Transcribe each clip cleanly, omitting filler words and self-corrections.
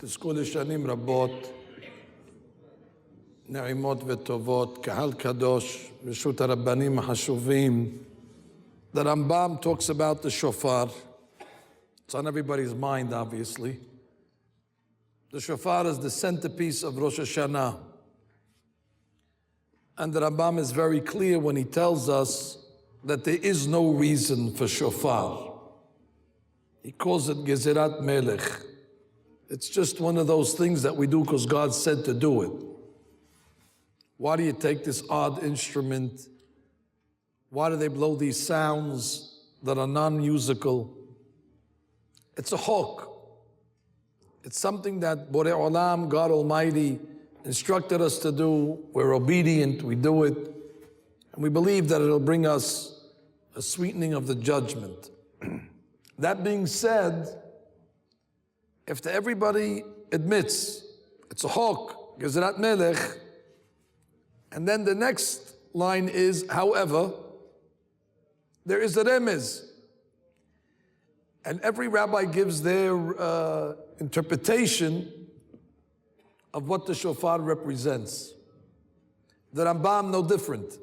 תזכו לשנים רבות, נעימות וטובות, קהל קדוש, רשות הרבנים החשובים. The Rambam talks about the shofar. It's on everybody's mind, obviously. The shofar is the centerpiece of Rosh Hashanah. And the Rambam is very clear when he tells us that there is no reason for shofar. He calls it Gezerat Melech. It's just one of those things that we do because God said to do it. Why do you take this odd instrument? Why do they blow these sounds that are non-musical? It's a hawk. It's something that Borei Olam, God Almighty, instructed us to do. We're obedient, we do it. And we believe that it'll bring us a sweetening of the judgment. That being said, if everybody admits it's a hawk, Gezerat Melech, and then the next line is, however, there is a remez. And every rabbi gives their interpretation of what the shofar represents. The Rambam, no different.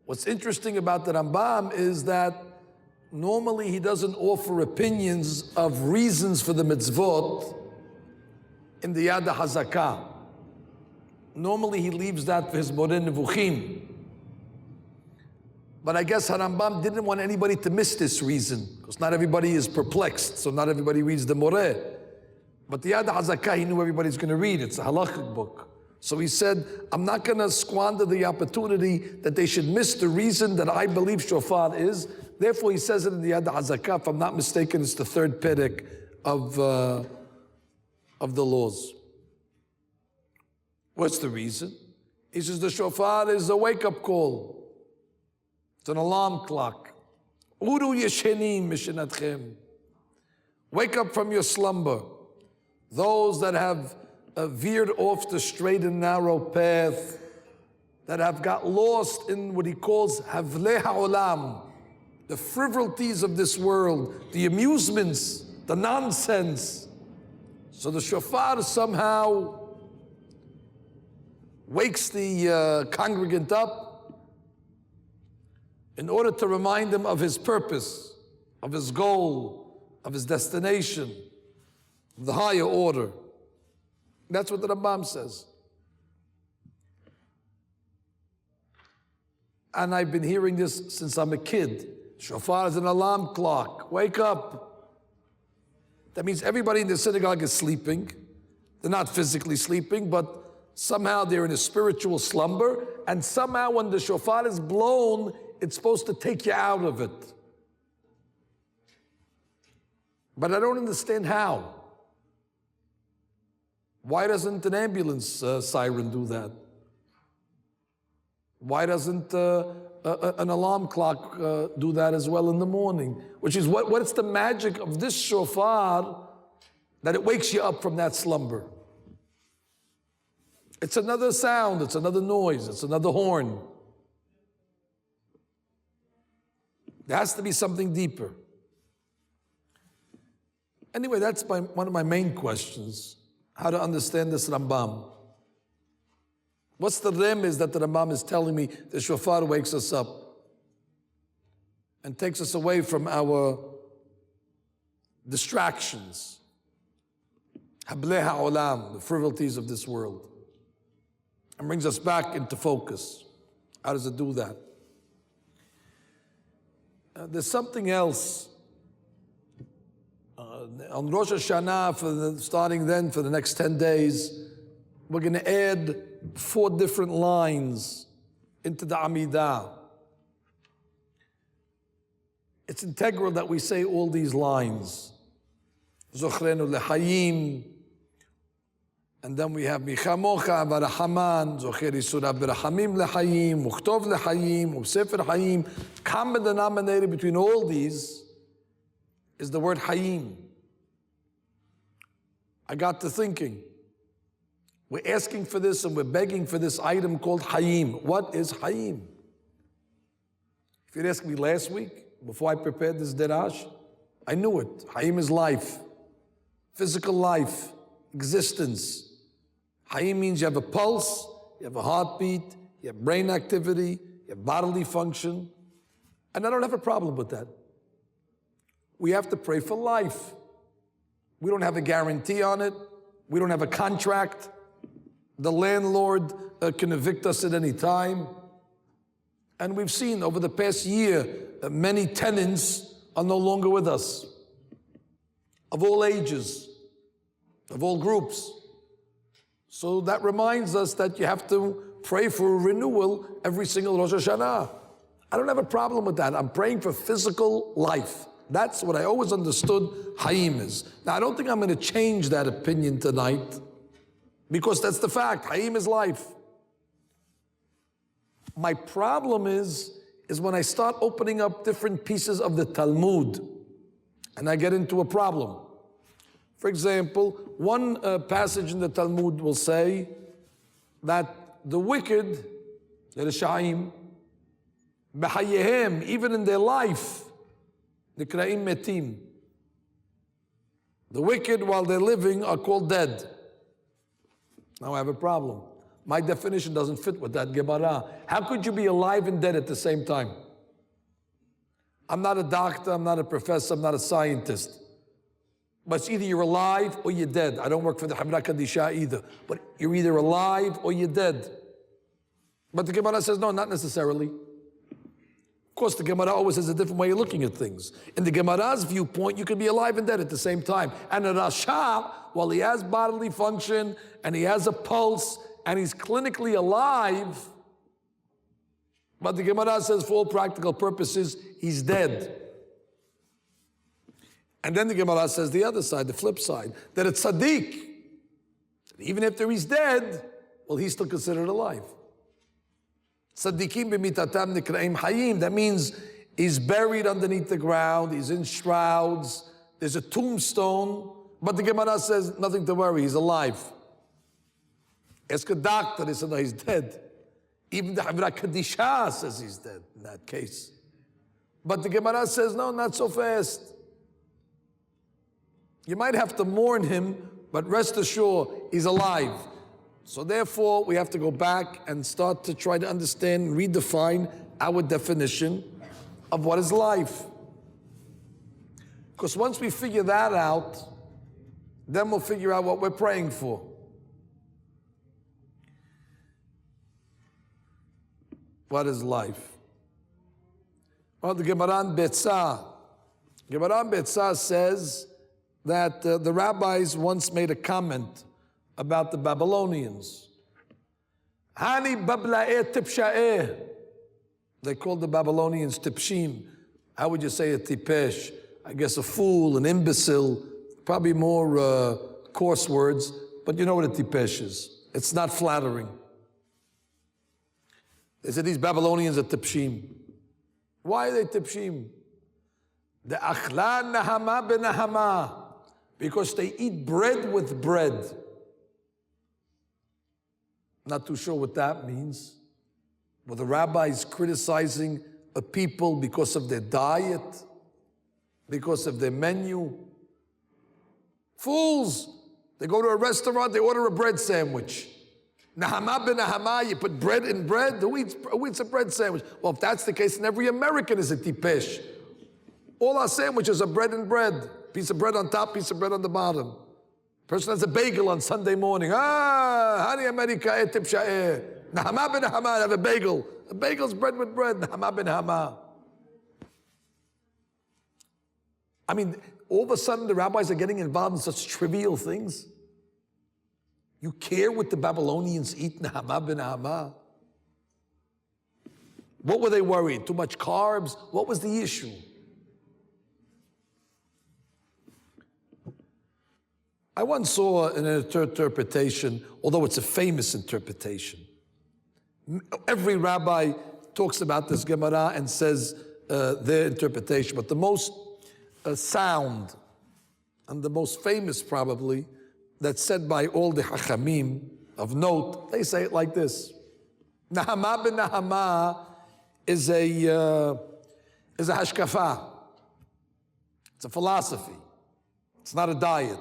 What's interesting about the Rambam is that normally he doesn't offer opinions of reasons for the mitzvot in the Yad HaZakah. Normally he leaves that for his Moreh Nevuchim. But I guess Harambam didn't want anybody to miss this reason, because not everybody is perplexed, so not everybody reads the Moreh. But the Yad HaZakah, he knew everybody's going to read. It's a halachic book. So he said, I'm not going to squander the opportunity that they should miss the reason that I believe shofar is. Therefore, he says it in the Yad HaZakah. If I'm not mistaken, it's the third perek of the laws. What's the reason? He says the shofar is a wake-up call. It's an alarm clock. Uru yeshenim mishinatchem. Wake up from your slumber. Those that have veered off the straight and narrow path, that have got lost in what he calls havlei ha'olam, the frivolities of this world, the amusements, the nonsense. So the shofar somehow wakes the congregant up in order to remind him of his purpose, of his goal, of his destination, of the higher order. That's what the Rambam says. And I've been hearing this since I'm a kid. Shofar is an alarm clock. Wake up. That means everybody in the synagogue is sleeping. They're not physically sleeping, but somehow they're in a spiritual slumber. And somehow when the shofar is blown, it's supposed to take you out of it. But I don't understand how. Why doesn't an ambulance siren do that? Why doesn't an alarm clock do that as well in the morning? Which is what's the magic of this shofar that it wakes you up from that slumber? It's another sound, it's another noise, it's another horn. There has to be something deeper. Anyway, that's one of my main questions. How to understand this Rambam. What's the remez that the Rambam is telling me the shofar wakes us up and takes us away from our distractions, hablei ha'olam, the frivolities of this world, and brings us back into focus. How does it do that? There's something else. On Rosh Hashanah, starting then for the next 10 days, we're going to add 4 different lines into the Amidah. It's integral that we say all these lines. Zochrenu lehayim, and then we have Michamocha v'rahaman, Zocher Yisura b'rahamim lehayim, Muchtov lehayim, Usefer hayim. Common denominator between all these is the word hayim. I got to thinking, we're asking for this and we're begging for this item called hayim. What is hayim? If you'd asked me last week, before I prepared this derash, I knew it. Hayim is life, physical life. existence. Hayim means you have a pulse, you have a heartbeat, you have brain activity, you have bodily function. And I don't have a problem with that. We have to pray for life. We don't have a guarantee on it. We don't have a contract. The landlord can evict us at any time. And we've seen over the past year, many tenants are no longer with us, of all ages, of all groups. So that reminds us that you have to pray for a renewal every single Rosh Hashanah. I don't have a problem with that. I'm praying for physical life. That's what I always understood Hayim is. Now, I don't think I'm going to change that opinion tonight, because that's the fact. Hayim is life. My problem is when I start opening up different pieces of the Talmud, and I get into a problem. For example, one passage in the Talmud will say that the wicked, the Rishaim, b'hayehem, even in their life, nikra'im metim. The wicked, while they're living, are called dead. Now I have a problem. My definition doesn't fit with that Gemara. How could you be alive and dead at the same time? I'm not a doctor, I'm not a professor, I'm not a scientist. But it's either you're alive or you're dead. I don't work for the Hamra Kadisha either. But you're either alive or you're dead. But the Gemara says, no, not necessarily. Of course, the Gemara always has a different way of looking at things. In the Gemara's viewpoint, you could be alive and dead at the same time. And a Rasha, while he has bodily function, and he has a pulse, and he's clinically alive, but the Gemara says for all practical purposes, he's dead. And then the Gemara says the other side, the flip side, that a tzaddik, even after he's dead, well, he's still considered alive. Tzaddikim b'mitatam nikra'im hayim. That means he's buried underneath the ground, he's in shrouds, there's a tombstone, but the Gemara says nothing to worry, he's alive. Ask a doctor, they say no, he's dead. Even the Havra Kadisha says he's dead in that case. But the Gemara says, no, not so fast. You might have to mourn him, but rest assured, he's alive. So therefore, we have to go back and start to try to understand, redefine our definition of what is life. Because once we figure that out, then we'll figure out what we're praying for. What is life? Well, the Gemara in Betzah says that the rabbis once made a comment about the Babylonians. Hani babla'eh tipsha'eh. They called the Babylonians tipshim. How would you say a tipesh? I guess a fool, an imbecile, probably more coarse words, but you know what a tipesh is. It's not flattering. They said these Babylonians are tipshim. Why are they tipshim? The akhla nahama benahama. Because they eat bread with bread. Not too sure what that means. Were the rabbis criticizing a people because of their diet? Because of their menu? Fools! They go to a restaurant, they order a bread sandwich. Nahama ben nahama, you put bread in bread? Who eats a bread sandwich? Well, if that's the case, then every American is a tipesh. All our sandwiches are bread and bread. Piece of bread on top, piece of bread on the bottom. Person has a bagel on Sunday morning. Hani America etib sha'eh. Nahama ben nahama, have a bagel. A bagel's bread with bread. Nahama ben nahama. I mean, all of a sudden the rabbis are getting involved in such trivial things. You care what the Babylonians eat, nahama ben nahama? What were they worried? Too much carbs? What was the issue? I once saw an interpretation, although it's a famous interpretation. Every rabbi talks about this Gemara and says their interpretation, but the most sound and the most famous probably that's said by all the Hachamim of note, they say it like this. Nahama ben Nahama is a hashkafa. It's a philosophy. It's not a diet.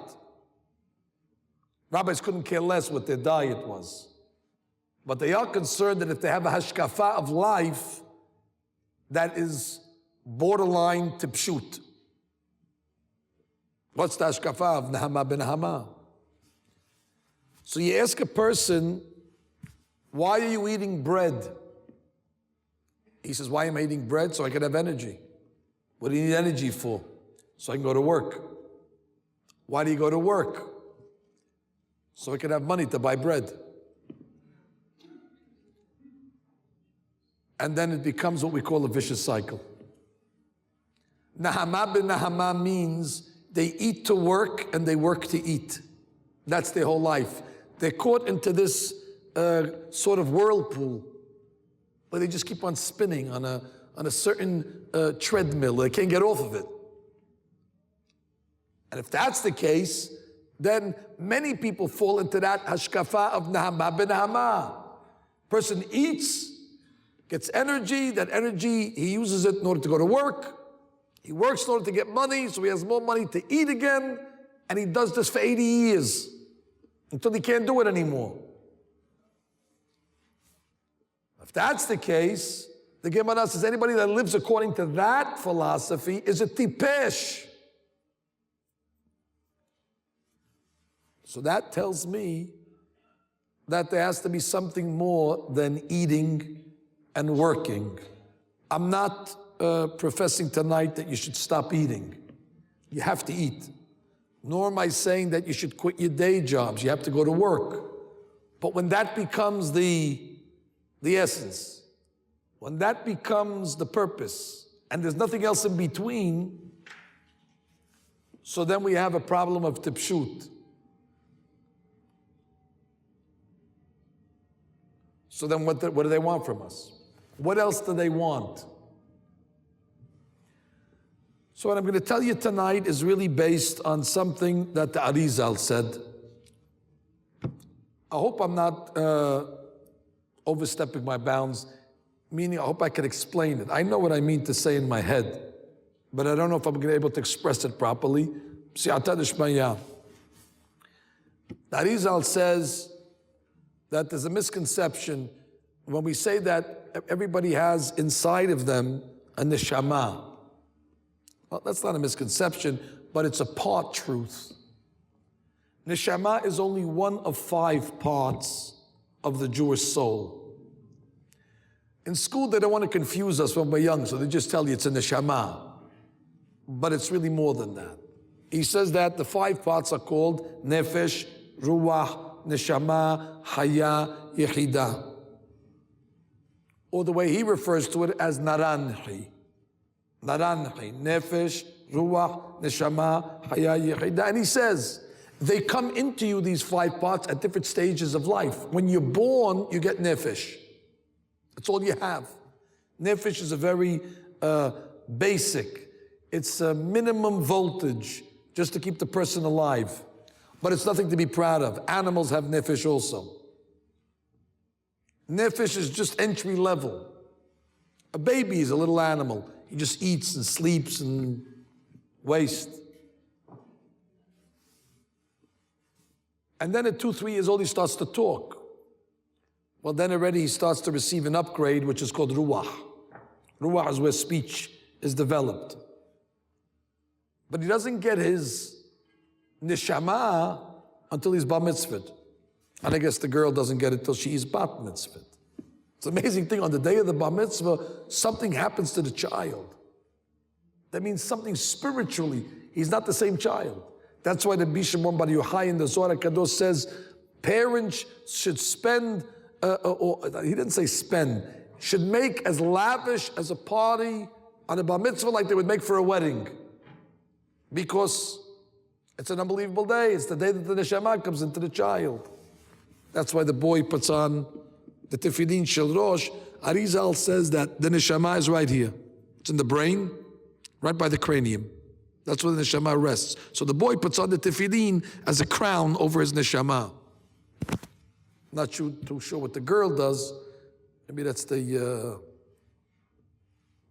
Rabbis couldn't care less what their diet was. But they are concerned that if they have a hashkafa of life that is borderline tipshut. What's the hashkafa of Nahama ben Hama? So you ask a person, why are you eating bread? He says, why am I eating bread? So I can have energy. What do you need energy for? So I can go to work. Why do you go to work? So I can have money to buy bread. And then it becomes what we call a vicious cycle. Nahama ben Nahama means they eat to work and they work to eat. That's their whole life. They're caught into this sort of whirlpool where they just keep on spinning on a certain treadmill. They can't get off of it. And if that's the case, then many people fall into that hashkafa of Nahama ben Nahama. Person eats, gets energy, that energy, he uses it in order to go to work. He works in order to get money, so he has more money to eat again, and he does this for 80 years, until he can't do it anymore. If that's the case, the Gemara says anybody that lives according to that philosophy is a tipesh. So that tells me that there has to be something more than eating and working. I'm not professing tonight that you should stop eating. You have to eat. Nor am I saying that you should quit your day jobs. You have to go to work. But when that becomes the essence, when that becomes the purpose, and there's nothing else in between, so then we have a problem of tipshut. So then what do they want from us? What else do they want? So what I'm going to tell you tonight is really based on something that the Arizal said. I hope I'm not overstepping my bounds, meaning I hope I can explain it. I know what I mean to say in my head, but I don't know if I'm going to be able to express it properly. The Arizal says that there's a misconception when we say that everybody has inside of them a neshama. Well, that's not a misconception, but it's a part truth. Neshama is only one of 5 parts of the Jewish soul. In school, they don't want to confuse us when we're young, so they just tell you it's a neshama. But it's really more than that. He says that the 5 parts are called nefesh, ruach, neshama, haya, yechida. Or the way he refers to it as naranhi. Naranhi, nefesh, ruach, neshama, haya, yechida. And he says, they come into you, these 5 parts, at different stages of life. When you're born, you get nefesh. That's all you have. Nefesh is a very basic, it's a minimum voltage just to keep the person alive. But it's nothing to be proud of. Animals have nefesh also. Nefesh is just entry level. A baby is a little animal. He just eats and sleeps and wastes. And then at 2-3 years old, he starts to talk. Well, then already he starts to receive an upgrade, which is called ruach. Ruach is where speech is developed. But he doesn't get his neshama until he's bar mitzvah. And I guess the girl doesn't get it till she is bat mitzvah. It's an amazing thing. On the day of the bar mitzvah, something happens to the child. That means something spiritually. He's not the same child. That's why the Bishimon Bar Yochai in the Zohar Kadosh says parents should spend, he didn't say spend, should make as lavish as a party on a bar mitzvah like they would make for a wedding. Because it's an unbelievable day. It's the day that the neshama comes into the child. That's why the boy puts on the tefillin shel Rosh. Arizal says that the neshama is right here. It's in the brain, right by the cranium. That's where the neshama rests. So the boy puts on the tefillin as a crown over his neshama. Not too sure what the girl does. Maybe that's the,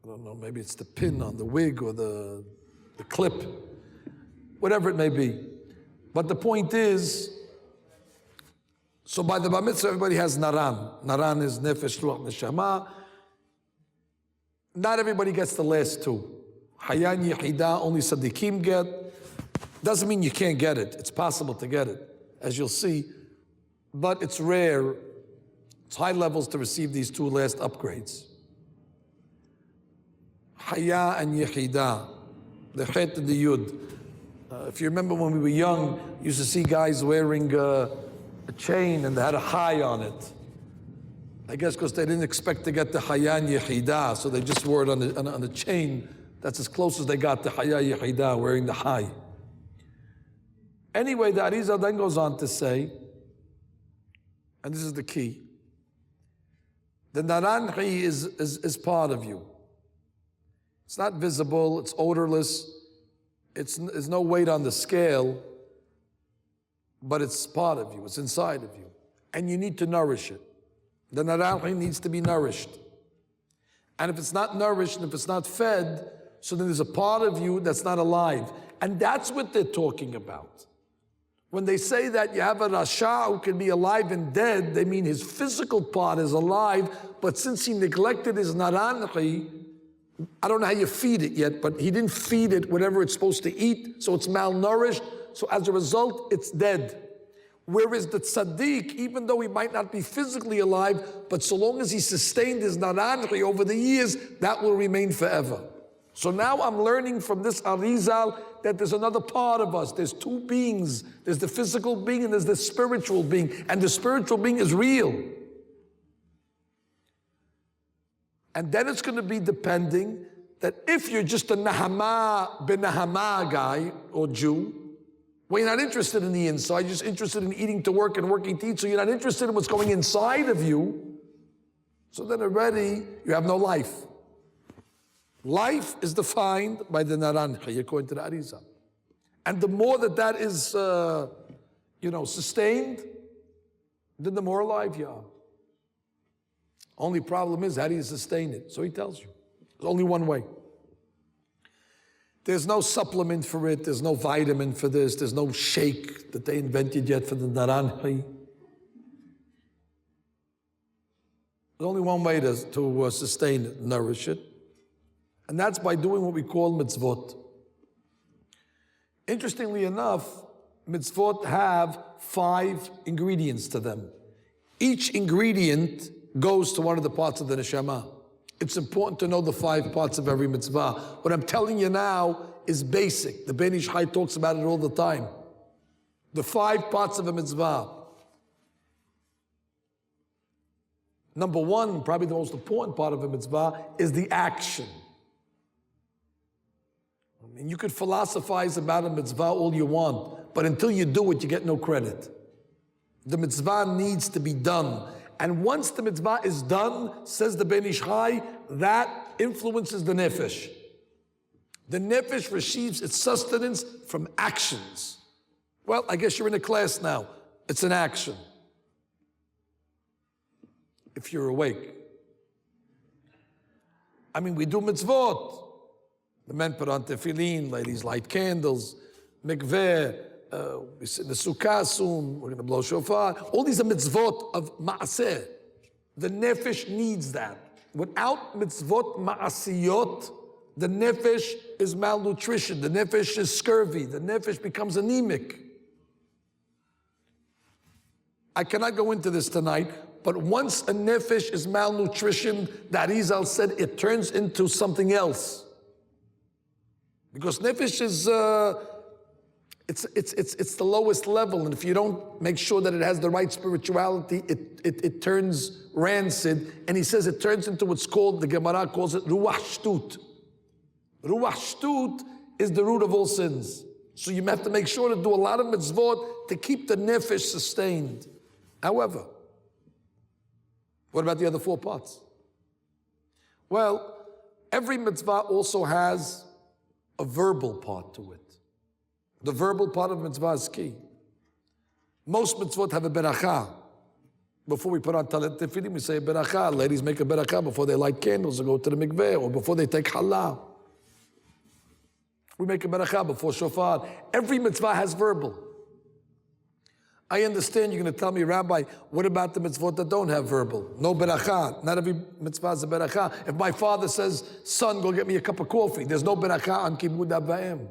I don't know, maybe it's the pin on the wig or the clip. Whatever it may be. But the point is So by the bar mitzvah, everybody has naran. Naran is nefesh, ruach, neshama. Not everybody gets the last two. Hayan Yehida, only Sadiqim get. Doesn't mean you can't get it. It's possible to get it, as you'll see. But it's rare. It's high levels to receive these two last upgrades. Haya and Yehida, the chet and the yud. If you remember when we were young, you used to see guys wearing a chain and they had a high on it. I guess because they didn't expect to get the Haya and Yehida, so they just wore it on the chain. That's as close as they got to Haya Yehida, wearing the high. Anyway, the Arizal then goes on to say, and this is the key, the naranchi is part of you. It's not visible, it's odorless, there's no weight on the scale, but it's part of you, it's inside of you. And you need to nourish it. The naranchi needs to be nourished. And if it's not nourished, and if it's not fed, so then there's a part of you that's not alive. And that's what they're talking about. When they say that you have a rasha who can be alive and dead, they mean his physical part is alive, but since he neglected his naranchi, I don't know how you feed it yet, but he didn't feed it whatever it's supposed to eat, so it's malnourished, so as a result, it's dead. Whereas the tzaddik, even though he might not be physically alive, but so long as he sustained his naranchi over the years, that will remain forever. So now I'm learning from this Arizal that there's another part of us. There's two beings. There's the physical being and there's the spiritual being. And the spiritual being is real. And then it's going to be depending that if you're just a Nahama ben Nahama guy or Jew, well, you're not interested in the inside, you're just interested in eating to work and working to eat, so you're not interested in what's going inside of you, so then already you have no life. Life is defined by the naranchi, according to the Arizal. And the more that is, sustained, then the more alive you are. Only problem is, how do you sustain it? So he tells you. There's only one way. There's no supplement for it. There's no vitamin for this. There's no shake that they invented yet for the naranchi. There's only one way to sustain it, nourish it. And that's by doing what we call mitzvot. Interestingly enough, mitzvot have 5 ingredients to them. Each ingredient goes to one of the parts of the neshama. It's important to know the 5 parts of every mitzvah. What I'm telling you now is basic. The Ben Ish Chai talks about it all the time. The 5 parts of a mitzvah. Number 1, probably the most important part of a mitzvah, is the action. I mean, you could philosophize about a mitzvah all you want, but until you do it, you get no credit. The mitzvah needs to be done. And once the mitzvah is done, says the Ben Ish Chai, that influences the nefesh. The nefesh receives its sustenance from actions. Well, I guess you're in a class now. It's an action. If you're awake. I mean, we do mitzvot. The men put on tefillin, ladies light candles, mikveh, we sit in the sukkah soon, we're going to blow shofar. All these are mitzvot of ma'aseh. The nefesh needs that. Without mitzvot ma'asiyot, the nefesh is malnutrition, the nefesh is scurvy, the nefesh becomes anemic. I cannot go into this tonight, but once a nefesh is malnutrition, the Arizal said it turns into something else. Because nefesh is, it's the lowest level, and if you don't make sure that it has the right spirituality, it turns rancid, and he says it turns into what's called, the Gemara calls it ruach shtut. Ruach shtut is the root of all sins. So you have to make sure to do a lot of mitzvot to keep the nefesh sustained. However, what about the other 4 parts? Well, every mitzvah also has a verbal part to it. The verbal part of mitzvah is key. Most mitzvot have a beracha. Before we put on talit tefillin, we say a beracha. Ladies make a beracha before they light candles or go to the mikveh, or before they take halal. We make a beracha before shofar. Every mitzvah has verbal. I understand you're going to tell me, Rabbi, what about the mitzvot that don't have verbal? No beracha. Not every mitzvah is a beracha. If my father says, son, go get me a cup of coffee, there's no beracha on kibud av va'em.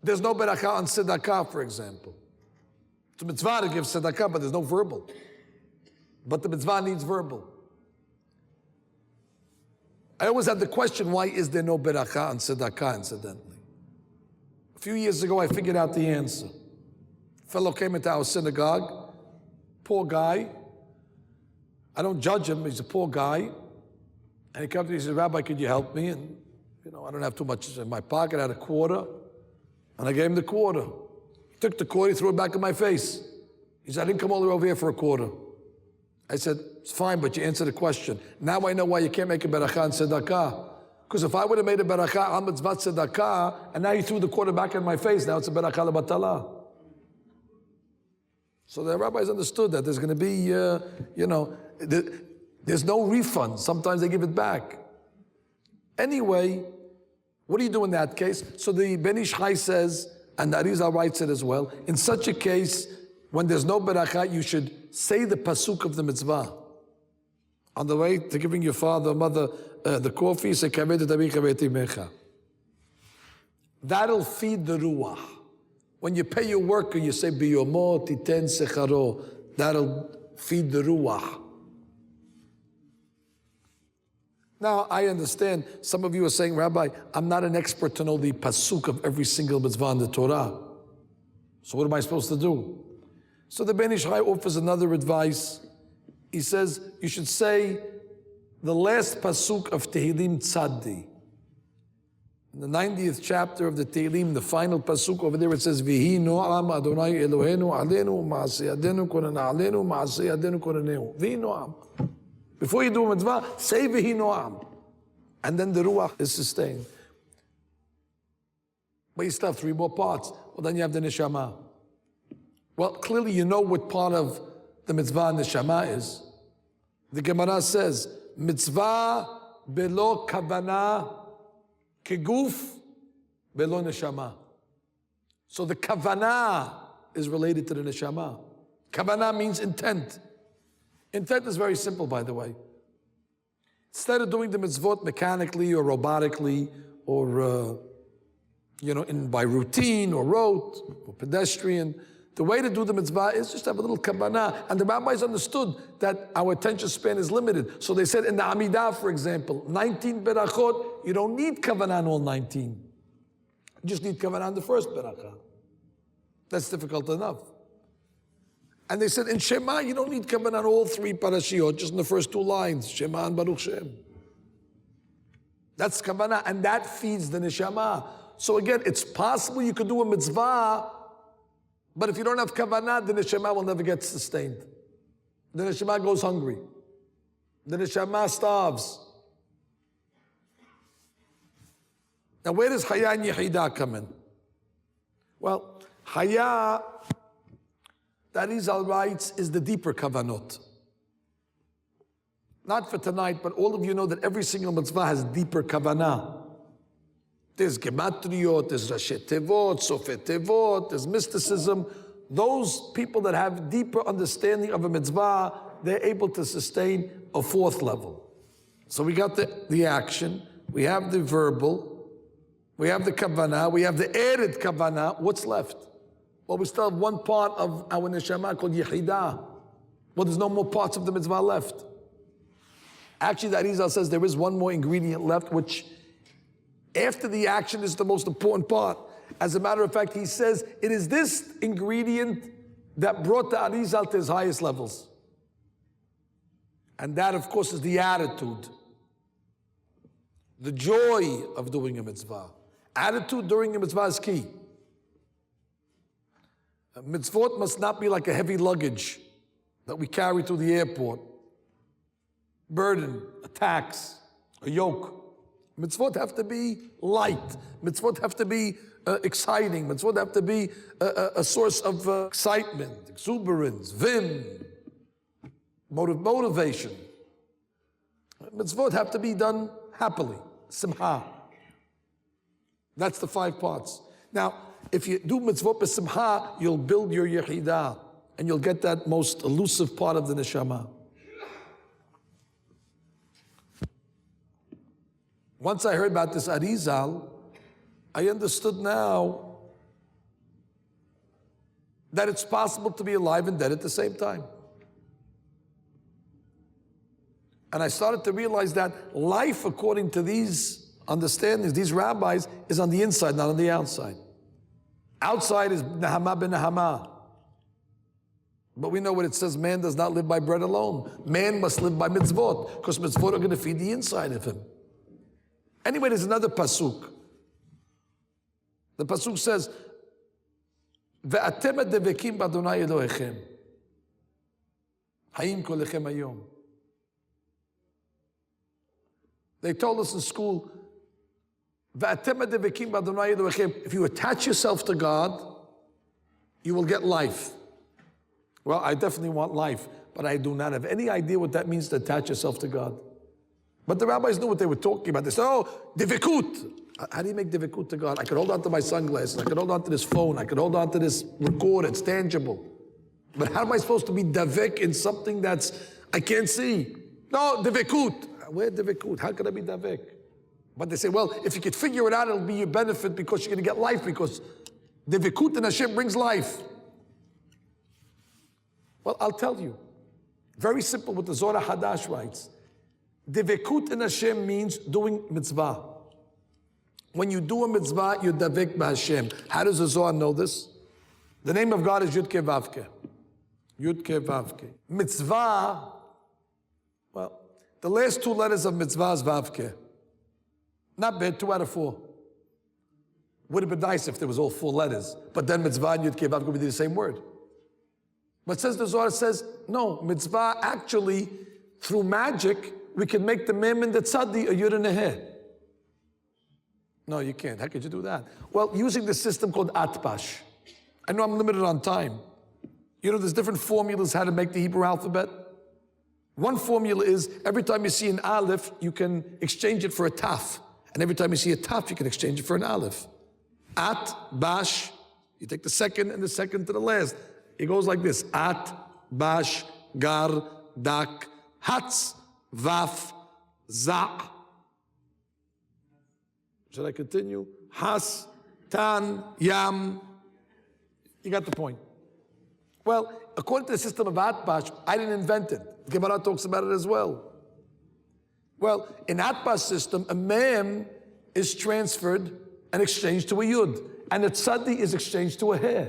There's no beracha on tzedakah, for example. It's a mitzvah to give tzedakah, but there's no verbal. But the mitzvah needs verbal. I always had the question, why is there no beracha on tzedakah, incidentally? A few years ago, I figured out the answer. A fellow came into our synagogue, poor guy. I don't judge him, he's a poor guy. And he comes to me, he says, Rabbi, could you help me? And, I don't have too much in my pocket. I had a quarter, and I gave him the quarter. He took the quarter, he threw it back in my face. He said, I didn't come all the way over here for a quarter. I said, it's fine, but you answered the question. Now I know why you can't make a beracha on tzedakah. Because if I would have made a beracha on mitzvah tzedakah, and now you threw the quarter back in my face, now it's a beracha lebatala. So the rabbis understood that there's going to be, there's no refund. Sometimes they give it back. Anyway, what do you do in that case? So the Ben Ish Chai says, and the Arizal writes it as well, in such a case, when there's no beracha, you should say the pasuk of the mitzvah. On the way to giving your father or mother the coffee, say, that'll feed the ruach. When you pay your worker, you say, biyomo titen secharo. That'll feed the ruach. Now, I understand some of you are saying, Rabbi, I'm not an expert to know the pasuk of every single mitzvah in the Torah. So what am I supposed to do? So the Ben Ish Chai offers another advice. He says, you should say the last pasuk of Tehillim Tzadi. In the 90th chapter of the Tehillim, the final pasuk over there, it says, Vihi no'am Adonai Eloheinu alenu ma'aseh yadenu korana alenu ma'aseh yadenu koraneu. Vihi no'am. Before you do a mitzvah, say Vihi no'am. And then the ruach is sustained. But you still have 3 more parts. Well, then you have the neshama. Well, clearly you know what part of the mitzvah and neshama is. The Gemara says, mitzvah belo kavanah keguf belo neshama. So the kavanah is related to the neshama. Kavanah means intent. Intent is very simple, by the way. Instead of doing the mitzvot mechanically or robotically or by routine or rote or pedestrian, the way to do the mitzvah is just have a little kavanah. And the rabbis understood that our attention span is limited. So they said in the Amidah, for example, 19 berachot, you don't need kavanah on all 19. You just need kavanah on the first berachah. That's difficult enough. And they said in Shema, you don't need kavanah on all 3 parashiot, just in the first 2 lines, Shema and Baruch Shem. That's kavanah, and that feeds the neshama. So again, it's possible you could do a mitzvah, but if you don't have kavanah, the neshama will never get sustained. The neshama goes hungry. The neshama starves. Now where does Haya and Yehidah come in? Well, Haya, that Arizal writes, is the deeper kavanot. Not for tonight, but all of you know that every single mitzvah has deeper kavanah. There's gematriot, there's rashi tevot, sofet tevot, there's mysticism. Those people that have deeper understanding of a mitzvah, they're able to sustain a 4th level. So we got the action, we have the verbal, we have the kavanah, we have the added kavanah. What's left? Well, we still have 1 part of our neshama called yehidah. Well, there's no more parts of the mitzvah left. Actually, the Arizal says there is 1 more ingredient left, which after the action is the most important part. As a matter of fact, he says it is this ingredient that brought the Arizal to his highest levels. And that, of course, is the attitude. The joy of doing a mitzvah. Attitude during a mitzvah is key. A mitzvot must not be like a heavy luggage that we carry to the airport. Burden, a tax, a yoke. Mitzvot have to be light. Mitzvot have to be exciting. Mitzvot have to be a source of excitement, exuberance, vim, motivation. Mitzvot have to be done happily, simcha. That's the 5 parts. Now, If you do mitzvot b'simcha, you'll build your yechidah, and you'll get that most elusive part of the neshama. Once I heard about this Arizal, I understood now that it's possible to be alive and dead at the same time. And I started to realize that life, according to these understandings, these rabbis, is on the inside, not on the outside. Outside is nahama ben nahama. But we know what it says, man does not live by bread alone. Man must live by mitzvot, because mitzvot are going to feed the inside of him. Anyway, there's another pasuk. The pasuk says, "Ve'atem devekim b'Adonai Elohechem, hayim kolechem hayom." They told us in school, "Ve'atem devekim b'Adonai Elohechem." If you attach yourself to God, you will get life. Well, I definitely want life, but I do not have any idea what that means to attach yourself to God. But the rabbis knew what they were talking about. They said, oh, divikut. How do you make divikut to God? I could hold on to my sunglasses. I could hold on to this phone. I could hold on to this recorder. It's tangible. But how am I supposed to be davik in something that's I can't see? No, divikut. Where divikut? How can I be davik? But they say, well, if you could figure it out, it'll be your benefit because you're going to get life, because divikut in Hashem brings life. Well, I'll tell you. Very simple what the Zohar Hadash writes. Divekut in Hashem means doing mitzvah. When you do a mitzvah, you davek b'Hashem. How does the Zohar know this? The name of God is Yud Ke Vav Ke. Yud Ke Vav Ke. Mitzvah, well, the last two letters of mitzvah is Vav Ke. Not bad, 2 out of 4. Would have been nice if there was all 4 letters. But then mitzvah and Yud Ke Vav Ke would be the same word. But says the Zohar says, no, mitzvah actually, through magic, we can make the mem and the tzadi a yud and a he. No, you can't. How could you do that? Well, using the system called atbash. I know I'm limited on time. You know, there's different formulas how to make the Hebrew alphabet. One formula is, every time you see an aleph, you can exchange it for a taf. And every time you see a taf, you can exchange it for an aleph. At, bash, you take the second and the second to the last. It goes like this: At, Bash, Gar, Dak, Hatz, Vaf, Za. Should I continue? Has, Tan, Yam. You got the point. Well, according to the system of Atbash, I didn't invent it. Gemara talks about it as well. Well, in Atbash system, a mem is transferred and exchanged to a yud, and a tzadi is exchanged to a he.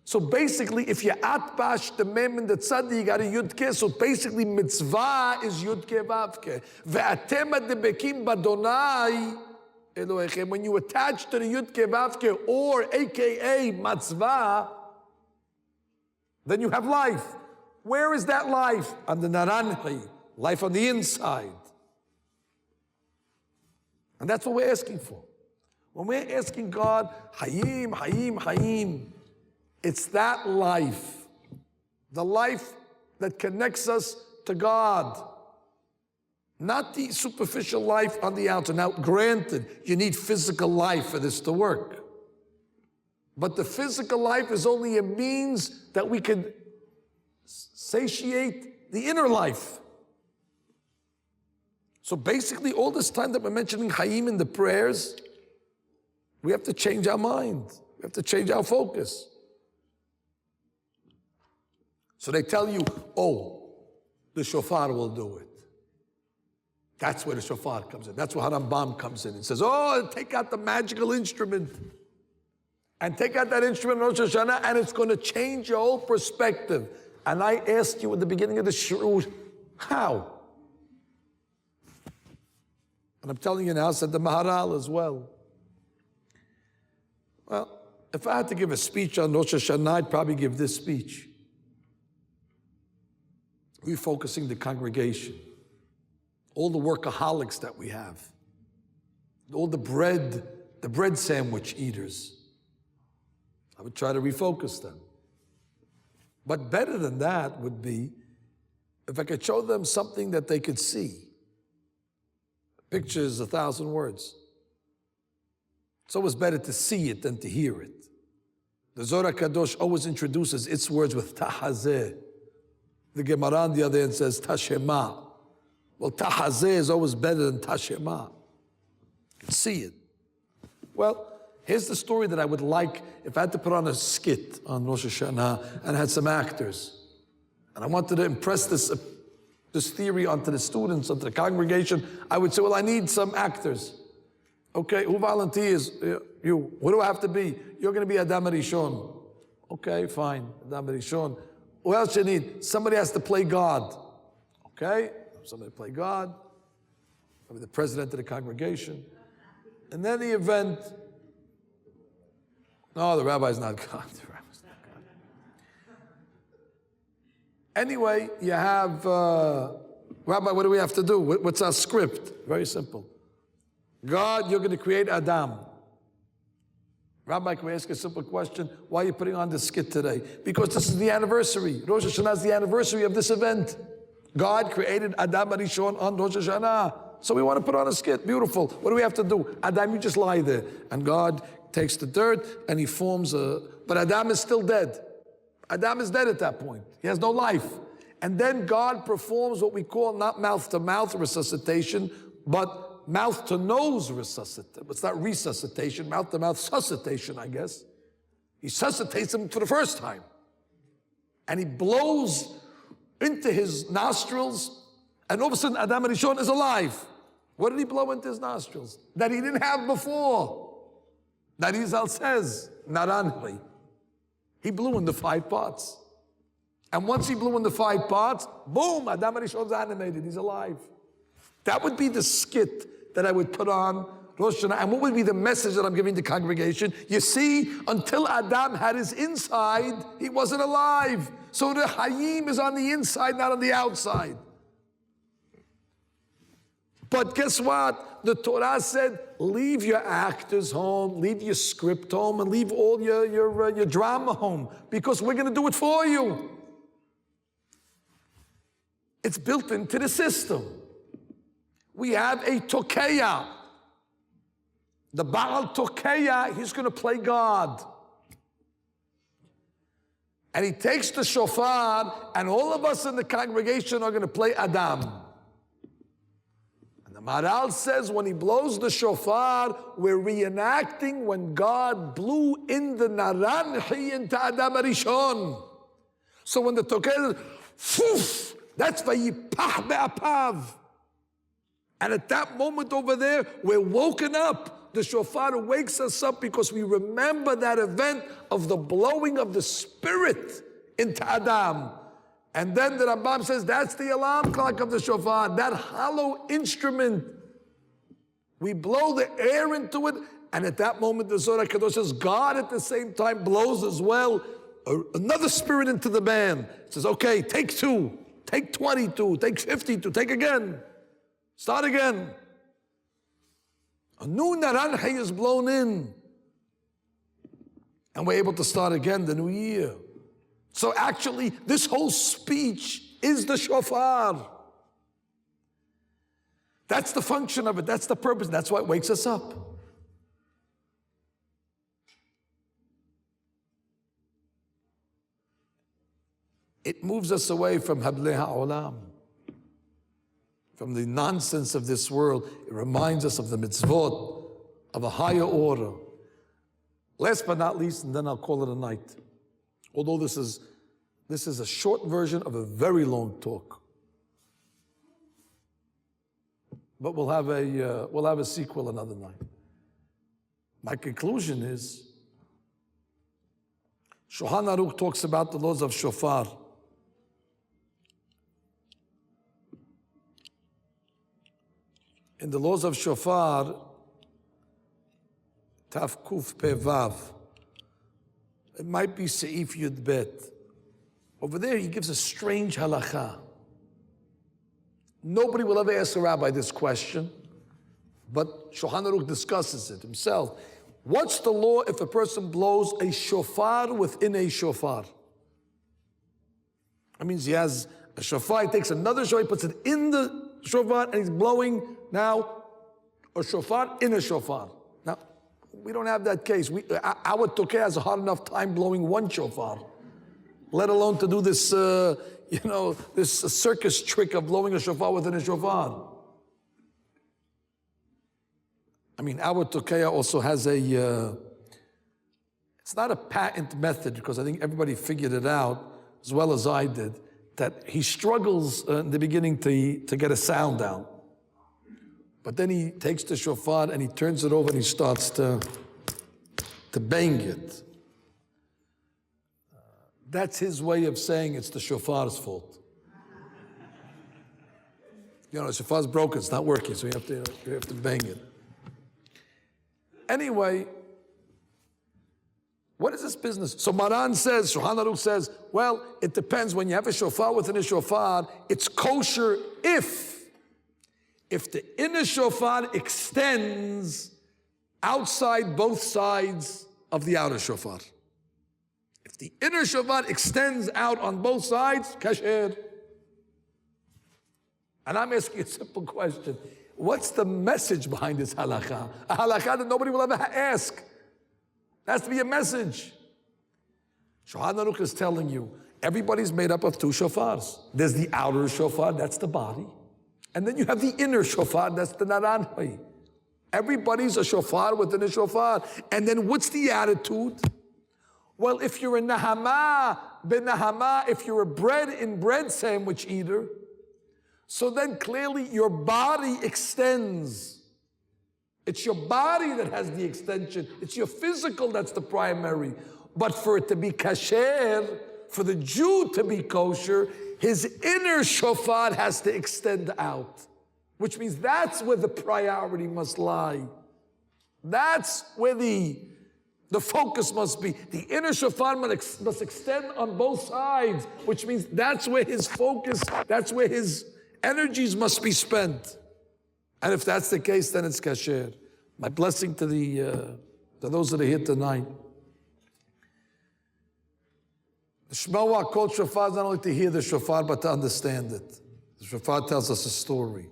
So basically, if you atbash the mem and the tzadi, you got a yud ke. So basically, mitzvah is yud ke vav ke. Ve'atem debekim b'Adonai Elohechem. When you attach to the yud ke vav ke, or AKA mitzvah, then you have life. Where is that life? On the naranchi, life on the inside. And that's what we're asking for. When we're asking God, Hayim, Hayim, Hayim, it's that life, the life that connects us to God, not the superficial life on the outside. Now, granted, you need physical life for this to work. But the physical life is only a means that we can satiate the inner life. So basically, all this time that we're mentioning Hayim in the prayers, we have to change our mind. We have to change our focus. So they tell you, oh, the shofar will do it. That's where the shofar comes in. That's where Rambam comes in and says, oh, take out the magical instrument. And take out that instrument in Rosh Hashanah, and it's going to change your whole perspective. And I asked you at the beginning of the shiur, how? And I'm telling you now, said the Maharal as well. Well, if I had to give a speech on Rosh Hashanah, I'd probably give this speech. Refocusing the congregation. All the workaholics that we have. All the bread sandwich eaters. I would try to refocus them. But better than that would be if I could show them something that they could see. Picture is 1,000 words. It's always better to see it than to hear it. The Zohar Kadosh always introduces its words with tahazeh. The Gemara on the other end says tashema. Well, tahazeh is always better than tashema. You can see it. Well, here's the story that I would like if I had to put on a skit on Rosh Hashanah and had some actors. And I wanted to impress this theory onto the students, onto the congregation. I would say, well, I need some actors. Okay, who volunteers? You. What do I have to be? You're going to be Adam Rishon. Okay, fine, Adam Rishon. Who else you need? Somebody has to play God. Okay, somebody play God. Maybe the president of the congregation. And then the event. No, the rabbi's not God. The rabbi's not God. Anyway, you have, Rabbi, what do we have to do? What's our script? Very simple. God, you're going to create Adam. Rabbi, can we ask a simple question? Why are you putting on this skit today? Because this is the anniversary. Rosh Hashanah is the anniversary of this event. God created Adam Rishon on Rosh Hashanah. So we want to put on a skit. Beautiful. What do we have to do? Adam, you just lie there. And God takes the dirt and he forms a... But Adam is still dead. Adam is dead at that point. He has no life. And then God performs what we call not mouth-to-mouth resuscitation, but mouth-to-nose resuscitation. It's not resuscitation, mouth-to-mouth suscitation, I guess. He suscitates him for the first time. And he blows into his nostrils, and all of a sudden Adam Rishon is alive. What did he blow into his nostrils? That he didn't have before. That Rizal says, Naranri. He blew in the 5 parts. And once he blew in the 5 parts, boom, Adam Rishon's animated, he's alive. That would be the skit that I would put on Rosh Hashanah. And what would be the message that I'm giving the congregation? You see, until Adam had his inside, he wasn't alive. So the Hayim is on the inside, not on the outside. But guess what? The Torah said, leave your actors home, leave your script home, and leave all your drama home, because we're going to do it for you. It's built into the system. We have a tokeya. The Baal tokeya, he's going to play God. And he takes the shofar, and all of us in the congregation are going to play Adam. And the Maharal says when he blows the shofar, we're reenacting when God blew in the naranchi into Adam Rishon. So when the tokeya, that's vayipach be'apav. And at that moment over there, we're woken up. The shofar wakes us up because we remember that event of the blowing of the Spirit into Adam. And then the Rambam says, that's the alarm clock of the shofar, that hollow instrument. We blow the air into it, and at that moment the Zohar Kadosh says, God at the same time blows as well another spirit into the band. It says, okay, take 2, take 22, take 52, take again. Start again. A new naranchi is blown in. And we're able to start again the new year. So actually, this whole speech is the shofar. That's the function of it. That's the purpose. That's why it wakes us up. It moves us away from hablei ha'olam, from the nonsense of this world. It reminds us of the mitzvot, of a higher order. Last but not least, and then I'll call it a night. Although this is a short version of a very long talk. But we'll have a sequel another night. My conclusion is, Shulchan Aruch talks about the laws of shofar. In the laws of shofar, Taf Kuf Pe Vav, it might be Seif Yud Bet. Over there he gives a strange halacha. Nobody will ever ask a rabbi this question, but Shulchan Aruch discusses it himself. What's the law if a person blows a shofar within a shofar? That means he has a shofar, he takes another shofar, he puts it in the shofar, and he's blowing now a shofar in a shofar. Now, We don't have that case. Our Tokeh has a hard enough time blowing one shofar, let alone to do this, this circus trick of blowing a shofar within a shofar. I mean, our Tokeh also has it's not a patent method, because I think everybody figured it out, as well as I did, that he struggles in the beginning to get a sound out. But then he takes the shofar and he turns it over and he starts to bang it. That's his way of saying it's the shofar's fault. The shofar's broken, it's not working, so you have to bang it. Anyway, what is this business? So Maran says, Shulchan Aruch says, well, it depends. When you have a shofar within a shofar, it's kosher if the inner shofar extends outside both sides of the outer shofar. If the inner shofar extends out on both sides, kasher. And I'm asking a simple question. What's the message behind this halakha? A halakha that nobody will ever ask. There has to be a message. Shulchan Aruch is telling you, everybody's made up of two shofars. There's the outer shofar, that's the body. And then you have the inner shofar, that's the naranjai. Everybody's a shofar within a shofar. And then what's the attitude? Well, if you're a nahama, ben nahama, if you're a bread sandwich eater, so then clearly your body extends. It's your body that has the extension. It's your physical that's the primary. But for it to be kasher, for the Jew to be kosher, his inner shofar has to extend out. Which means that's where the priority must lie. That's where the focus must be. The inner shofar must extend on both sides, which means that's where his focus, that's where his energies must be spent. And if that's the case, then it's kasher. My blessing to those that are here tonight. The Shema called shofar is not only to hear the shofar, but to understand it. The shofar tells us a story.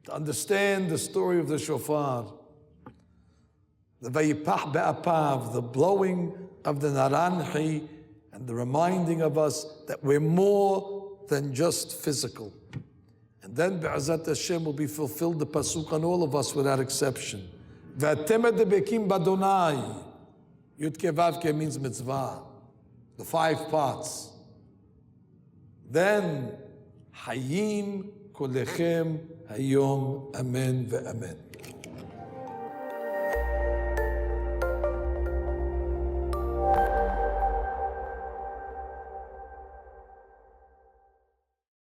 To understand the story of the shofar, the vayipach be'apav, the blowing of the naranji, and the reminding of us that we're more than just physical. And then be'ezat Hashem will be fulfilled the pasuk on all of us without exception. Ve'atem edebekim b'Adonai. Yud ke vav ke means mitzvah. The 5 parts. Then hayim kulechem hayom amen ve'amen.